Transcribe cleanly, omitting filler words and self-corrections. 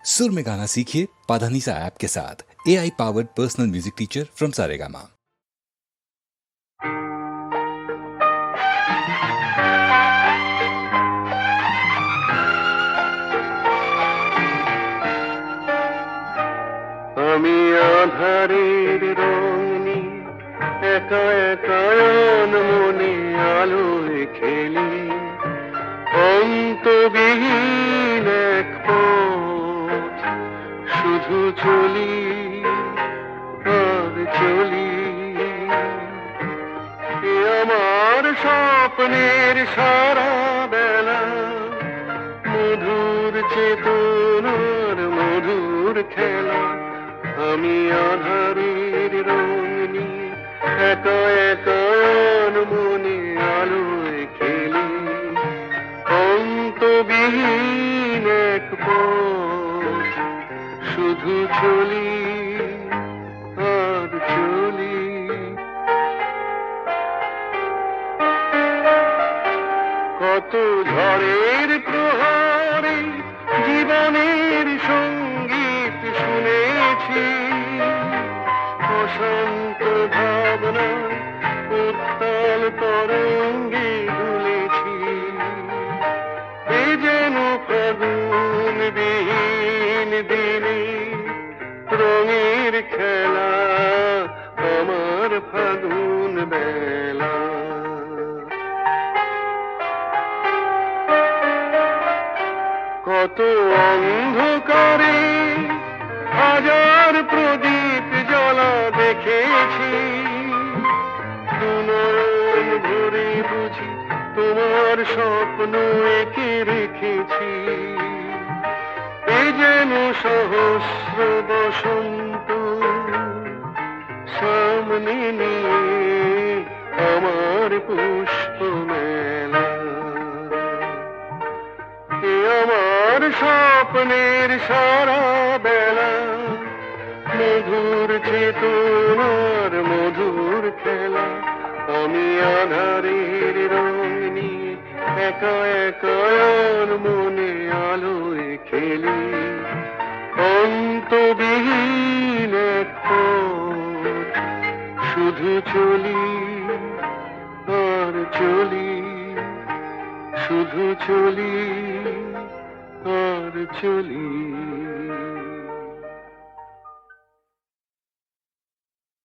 सुर में गाना सीखिए पाधानीसा ऐप के साथ। AI powered personal music teacher from Saregama. আমি আধারের রং নিয়ে একা একা মনে আলোয় খেলি, অন্তবিহীন এক পথ শুধু চলি আর চলি। এ আমার স্বপ্নের সারা বেলা, মধুর চেতনার মধুর খেলা। আমি আধারের রং নিয়ে একা একা মনে আলোয় খেলি, অন্তবিহীন এক পথ শুধু চলি আর চলি। কত ঝড়ের প্রহারে জীবনের সঙ্গীত শুনেছি, অশান্ত ভাবনা উত্তাল তরঙ্গে দুলেছি। এ যেন ফাগুন বিহীন দিনে রঙের খেলা, আমার ফাগুন বেলা। কত অন্ধকারে হাজার প্রদীপ জ্বলা দেখেছি, দুনয়ন ভরে বুঝি তোমার স্বপ্ন এঁকে রেখেছি। এ যেন সহস্র বসন্ত সামনে নিয়ে আমার পুষ্প মেলা। এ আমার স্বপ্নের সারা বেলা, মধুর চেতনার মধুর খেলা। আমি আধারের রং নিয়ে একা একা মনে আলোয় খেলি, অন্তবিহীন এক পথ শুধু চলি আর চলি, শুধু চলি আর চলি।